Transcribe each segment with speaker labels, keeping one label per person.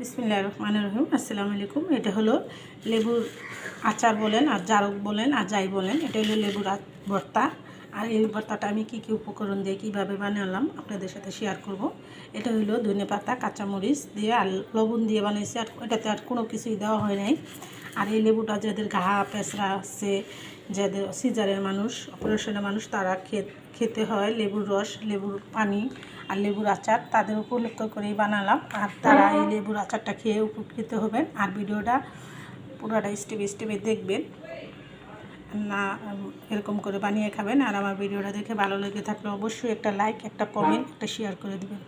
Speaker 1: বিসমিল্লাহির রহমানির রহিম। আসসালামু আলাইকুম। এটা হলো লেবুর আচার বলেন আর জারক বলেন আর যাই বলেন, এটা হলো লেবুর ভর্তা। আর এই ভর্তাটা আমি কী কী উপকরণ দিয়ে কীভাবে বানালাম আপনাদের সাথে শেয়ার করব। এটা হলো ধনেপাতা, কাঁচামরিচ দিয়ে আর লবণ দিয়ে বানিয়েছি, আর এটাতে আর কোনো কিছুই দেওয়া হয় নাই। আর এই লেবুটা যাদের ঘা পেঁচড়া আছে, যাদের সিজারের মানুষ, অপারেশনের মানুষ, তারা খেতে হয় লেবুর রস, লেবুর পানি আর লেবুর আচার, তাদের উপলক্ষ করেই বানালাম। আর তারা এই লেবুর আচারটা খেয়ে উপকৃত হবেন। আর ভিডিওটা পুরোটা স্টেপে স্টেপে দেখবেন, না এরকম করে বানিয়ে খাবেন। আর আমার ভিডিওটা দেখে ভালো লেগে থাকলে অবশ্যই একটা লাইক, একটা কমেন্ট, একটা শেয়ার করে দেবেন।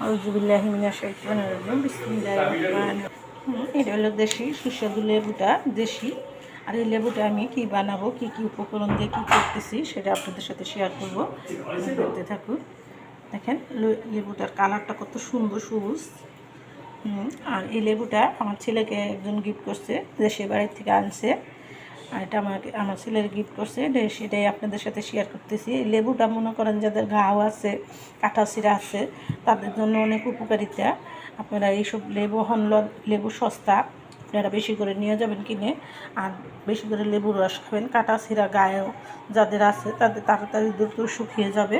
Speaker 1: আউযুবিল্লাহি মিনাশ শাইতানির রাজিম। বিসমিল্লাহির রহমানির রহিম। এটা হলো দেশি সুস্বাদু লেবুটা, দেশি। আর এই লেবুটা আমি কি বানাবো, কি কি উপকরণ দিয়ে কী করতেছি সেটা আপনাদের সাথে শেয়ার করবো। দেখতে থাকুন। দেখেন লেবুটার কালারটা কত সুন্দর, সবুজ। আর এই লেবুটা আমার ছেলেকে একজন গিফট করছে, দেশের বাড়ির থেকে আনছে। আর এটা আমার ছেলের গিফট করছে, সেটাই আপনাদের সাথে শেয়ার করতেছি। এই লেবুটা মনে করেন যাদের ঘাও আছে, কাটাছিরা আছে, তাদের জন্য অনেক উপকারিতা। আপনারা এইসব লেবু সস্তা, আপনারা বেশি করে নিয়ে যাবেন কিনে, আর বেশি করে লেবুর রস খাবেন। কাটাছিরা গায়েও যাদের আছে তাদের তাড়াতাড়ি দ্রুত শুকিয়ে যাবে।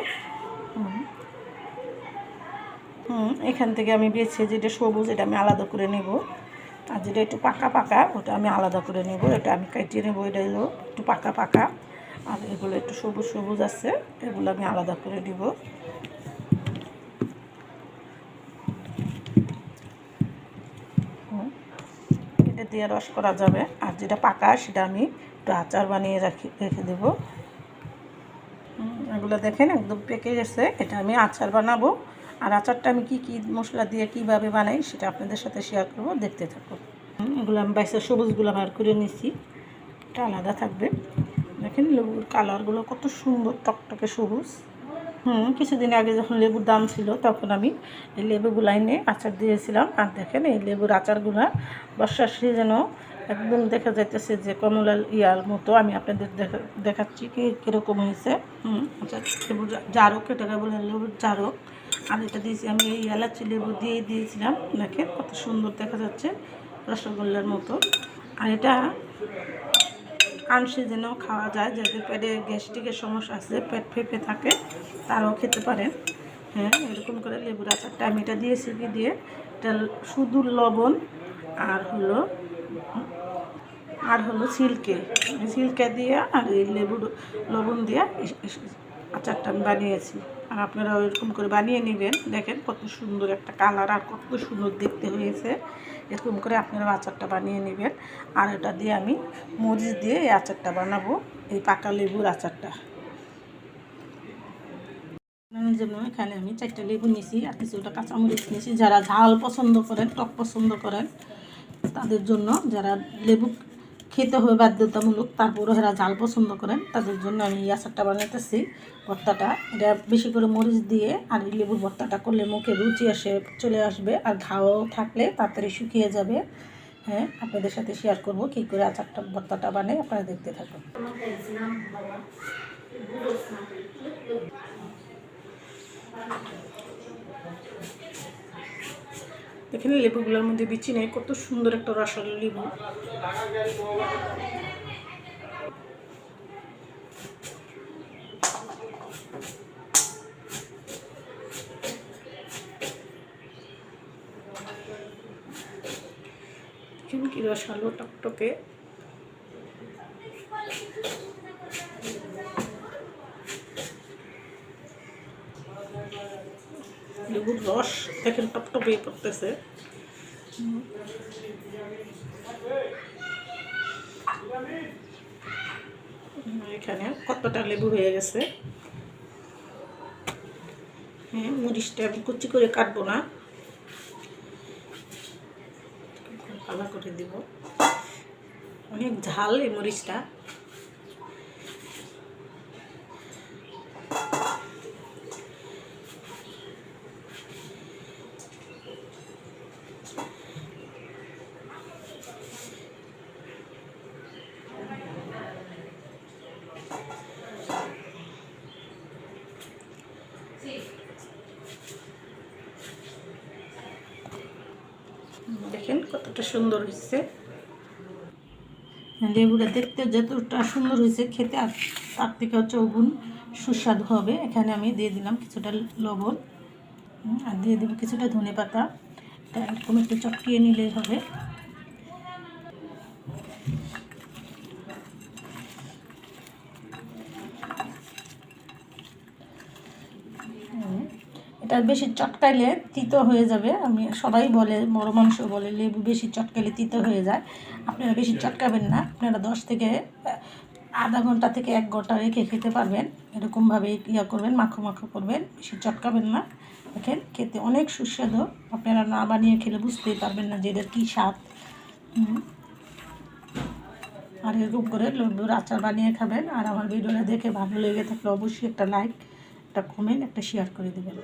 Speaker 1: এখান থেকে আমি বেছে যেটা সবুজ এটা আমি আলাদা করে নেব, আর যেটা একটু পাকা পাকা ওটা আমি আলাদা করে নেব। এটা আমি কাটিয়ে নেব। এটা হলো একটু পাকা পাকা, আর এগুলো একটু সবুজ সবুজ আছে, এগুলো আমি আলাদা করে নেব। এটা দিয়ে রস করা যাবে। আর যেটা পাকা সেটা আমি একটু আচার বানিয়ে রেখে দেব। এগুলো দেখেন একদম পেকে গেছে, এটা আমি আচার বানাবো। আর আচারটা আমি কি কি মশলা দিয়ে কিভাবে বানাই সেটা আপনাদের সাথে শেয়ার করব, দেখতে থাকুন। এগুলো আমি বাইসা সবুজগুলো বার করে নিছি, এটা আলাদা থাকবে। দেখেন লেবুর কালারগুলো কত সুন্দর, টকটকে সবুজ। কিছুদিন আগে যখন লেবুর দাম ছিল তখন আমি এই লেবুগুলো এনে আচার দিয়েছিলাম। আর দেখেন এই লেবুর আচারগুলো বর্ষার সিজনেও একদম দেখা যাইতেছে যে কমলা ইয়ার মতো। আমি আপনাদের দেখাচ্ছি কীরকম হয়েছে। আচ্ছা, লেবুর জারক, এটাকে বলে লেবুর জারক। আর এটা দিয়েছি আমি এই এলাচি লেবু দিয়েছিলাম। দেখেন কত সুন্দর দেখা যাচ্ছে, রসগোল্লার মতো। আর এটা আনসিজনেও খাওয়া যায়, যাদের পেটে গ্যাস্ট্রিকের সমস্যা আছে, পেট ফেঁপে থাকে, তারাও খেতে পারেন। এরকম করে লেবুর আচারটা আমি এটা দিয়েছি কি দিয়ে, এটা শুধু লবণ আর হলো সিল্কে দিয়ে আর এই লেবুর লবণ দিয়ে আচারটা আমি বানিয়েছি। আর আপনারা এরকম করে বানিয়ে নেবেন। দেখেন কত সুন্দর একটা কালার আর কত সুন্দর দেখতে হয়েছে। এরকম করে আপনারা আচারটা বানিয়ে নেবেন। আর এটা দিয়ে আমি মরিচ দিয়ে এই আচারটা বানাবো, এই পাকা লেবুর আচারটা। জন্য এখানে আমি 4টা লেবু নিয়েছি আর কিছুটা কাঁচামরিচ নিয়েছি। যারা ঝাল পছন্দ করেন, টক পছন্দ করেন, তাদের জন্য, যারা লেবু খেতে হবে বাধ্যতামূলক তারপরও এরা ঝাল পছন্দ করেন, তাদের জন্য আমি এই আচারটা বানাইতেছি, ভর্তাটা। এটা বেশি করে মরিচ দিয়ে আর এই লেবুর ভর্তাটা করলে মুখে রুচি চলে আসবে, আর ঘাও থাকলে তাড়াতাড়ি শুকিয়ে যাবে। আপনাদের সাথে শেয়ার করব কী করে আচারটা ভর্তাটা বানাই, আপনারা দেখতে থাকুন। এখানে লেবুগুলোর মধ্যে বিচি নেই, কত সুন্দর একটা রসালো লেবু। কি রসালো টকটকে। লেবুর রস দেখেন টকটকে পড়তেছে। এখানে কতটা লেবু হয়ে গেছে। মরিচটা আমি কুচি করে কাটবো না, ভালো করে দিব। অনেক ঝাল এই মরিচটা। দেখেন কতটা সুন্দর হয়েছে। লেবুটা দেখতে যতটা সুন্দর হয়েছে, খেতে আর তার থেকে চৌগুণ সুস্বাদু হবে। এখানে আমি দিয়ে দিলাম কিছুটা লবণ, আর দিয়ে দেবো কিছুটা ধনেপাতা। তা এরকম একটু চটকিয়ে নিলেই হবে। এটা বেশি চটকাইলে তিতো হয়ে যাবে। সবাই বলে, বড় মানুষ বলে লেবু বেশি চটকাইলে তিতো হয়ে যায়। আপনারা বেশি চটকাবেন না, আপনারা 10 থেকে আধা ঘন্টা থেকে 1 ঘন্টা রেখে খেতে পারবেন। এরকমভাবে করবেন, মাখো মাখো করবেন, বেশি চটকাবেন না। দেখেন খেতে অনেক সুস্বাদু। আপনারা না বানিয়ে খেলে বুঝতেই পারবেন না যে এটার কী স্বাদ। আর এরকম করে লেবুর আচার বানিয়ে খাবেন। আর আমার ভিডিওটা দেখে ভালো লেগে থাকলে অবশ্যই একটা লাইক, একটা কমেন্ট, একটা শেয়ার করে দেবেন।